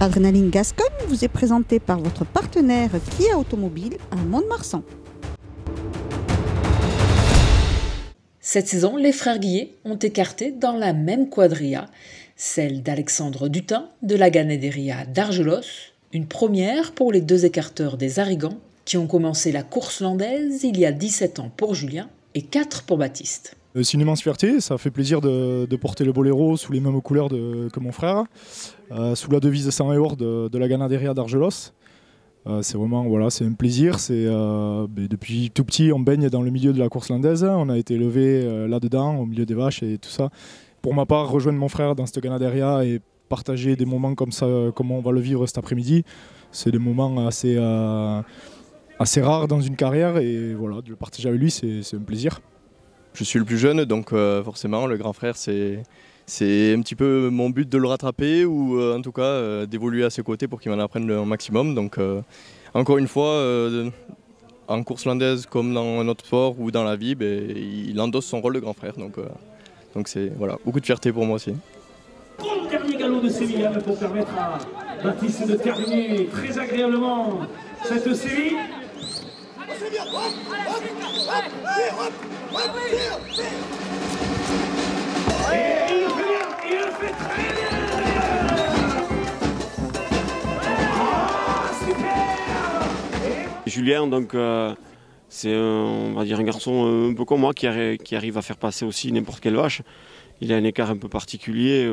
Adrénaline Gascogne vous est présenté par votre partenaire Kia Automobile à Mont-de-Marsan. Cette saison, les frères Guillet ont écarté dans la même quadrilla, celle d'Alexandre Dutin de la Ganaderia d'Argelos, une première pour les deux écarteurs des Arigans qui ont commencé la course landaise il y a 17 ans pour Julien et 4 pour Baptiste. C'est une immense fierté, ça fait plaisir de porter le boléro sous les mêmes couleurs que mon frère, sous la devise Sang et Or de la Ganaderia d'Argelos. C'est vraiment c'est un plaisir. Depuis tout petit, on baigne dans le milieu de la course landaise. On a été élevé là-dedans, au milieu des vaches et tout ça. Pour ma part, rejoindre mon frère dans cette Ganaderia et partager des moments comme ça, comme on va le vivre cet après-midi, c'est des moments assez rares dans une carrière. Et voilà, de le partager avec lui, c'est un plaisir. Je suis le plus jeune, donc forcément, le grand frère, c'est un petit peu mon but de le rattraper ou en tout cas d'évoluer à ses côtés pour qu'il m'en apprenne le maximum. Donc encore une fois, en course landaise comme dans un autre sport ou dans la vie, il endosse son rôle de grand frère. Donc c'est beaucoup de fierté pour moi aussi. Le dernier galop de Séville pour permettre à Baptiste de terminer très agréablement cette série. Et il le fait bien, il le fait très bien. Oh, super. Julien, donc c'est on va dire un garçon un peu comme moi qui arrive à faire passer aussi n'importe quelle vache. Il a un écart un peu particulier,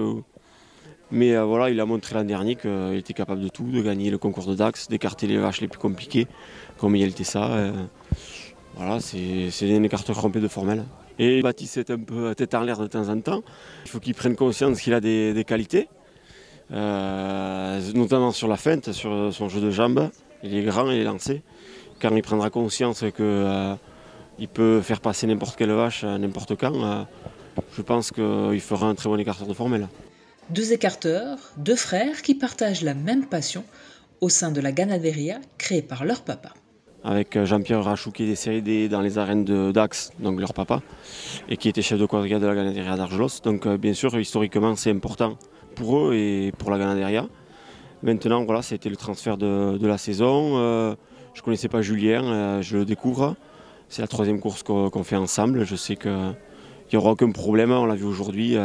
mais voilà, il a montré l'an dernier qu'il était capable de tout, de gagner le concours de Dax, d'écarter les vaches les plus compliquées, comme il était ça. Voilà, c'est un écarteur complet de formelle. Et Baptiste est un peu tête en l'air de temps en temps. Il faut qu'il prenne conscience qu'il a des qualités, notamment sur la feinte, sur son jeu de jambes. Il est grand, il est lancé. Quand il prendra conscience qu'il peut faire passer n'importe quelle vache n'importe quand, je pense qu'il fera un très bon écarteur de formelle. Deux écarteurs, deux frères qui partagent la même passion au sein de la Ganaderia créée par leur papa. Avec Jean-Pierre Rachou qui est décédé dans les arènes de Dax, donc leur papa, et qui était chef de quadrilla de la Ganaderia d'Argelos. Donc bien sûr, historiquement, c'est important pour eux et pour la Ganaderia. Maintenant, voilà, c'était le transfert de la saison. Je ne connaissais pas Julien, je le découvre. C'est la troisième course qu'on fait ensemble. Je sais qu'il n'y aura aucun problème, on l'a vu aujourd'hui,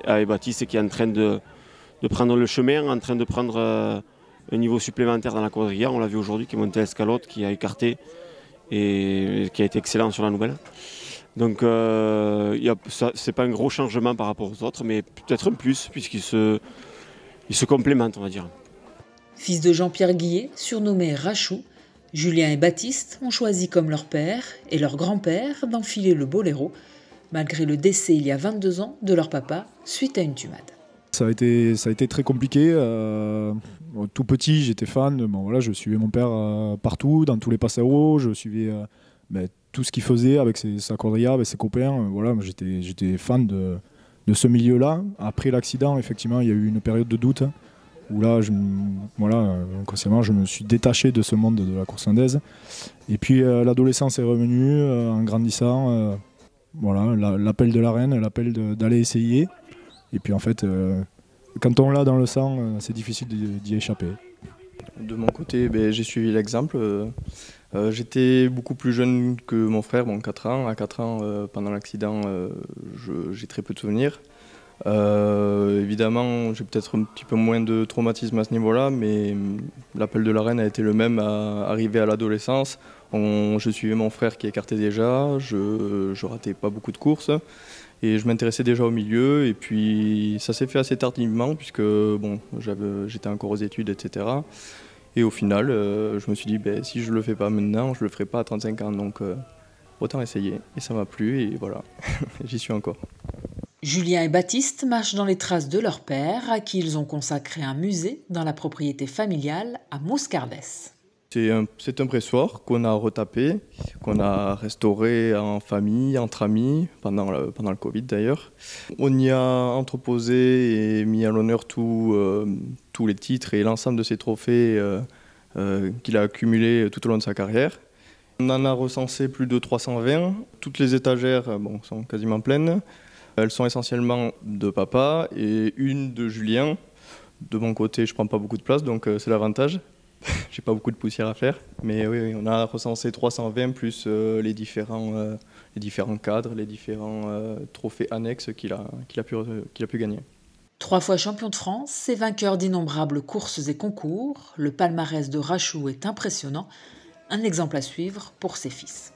avec Baptiste qui est en train de prendre le chemin, en train de prendre un niveau supplémentaire dans la quadrilla. On l'a vu aujourd'hui, qui est monté à l'escalote, qui a écarté et qui a été excellent sur la nouvelle. Donc c'est pas un gros changement par rapport aux autres, mais peut-être un plus, puisqu'ils se complémentent, on va dire. Fils de Jean-Pierre Guillet, surnommé Rachou, Julien et Baptiste ont choisi comme leur père et leur grand-père d'enfiler le boléro, malgré le décès il y a 22 ans de leur papa suite à une tumade. Ça a été très compliqué. Tout petit, j'étais fan. Je suivais mon père partout, dans tous les passeros. Je suivais tout ce qu'il faisait avec sa quadrilla, avec ses copains. J'étais fan de ce milieu-là. Après l'accident, effectivement, il y a eu une période de doute où là, inconsciemment, je me suis détaché de ce monde de la course landaise. Et puis l'adolescence est revenue en grandissant. L'appel de la reine, l'appel d'aller essayer. Et puis en fait, quand on l'a dans le sang, c'est difficile d'y échapper. De mon côté, j'ai suivi l'exemple. J'étais beaucoup plus jeune que mon frère, 4 ans. À 4 ans, pendant l'accident, j'ai très peu de souvenirs. Évidemment, j'ai peut-être un petit peu moins de traumatisme à ce niveau-là, mais l'appel de la reine a été le même à arriver à l'adolescence. Je suivais mon frère qui écartait déjà, je ratais pas beaucoup de courses. Et je m'intéressais déjà au milieu, et puis ça s'est fait assez tardivement, puisque j'étais encore aux études, etc. Et au final, je me suis dit, si je ne le fais pas maintenant, je ne le ferai pas à 35 ans, donc autant essayer. Et ça m'a plu, et voilà, j'y suis encore. Julien et Baptiste marchent dans les traces de leur père, à qui ils ont consacré un musée dans la propriété familiale à Moscardès. C'est un pressoir qu'on a retapé, qu'on a restauré en famille, entre amis, pendant le Covid d'ailleurs. On y a entreposé et mis à l'honneur tous les titres et l'ensemble de ces trophées qu'il a accumulés tout au long de sa carrière. On en a recensé plus de 320. Toutes les étagères sont quasiment pleines. Elles sont essentiellement de papa et une de Julien. De mon côté, je prends pas beaucoup de place, donc c'est l'avantage. J'ai pas beaucoup de poussière à faire, mais oui, on a recensé 320 plus les différents cadres, les différents trophées annexes qu'il a pu gagner. 3 fois champion de France et vainqueur d'innombrables courses et concours, le palmarès de Rachou est impressionnant, un exemple à suivre pour ses fils.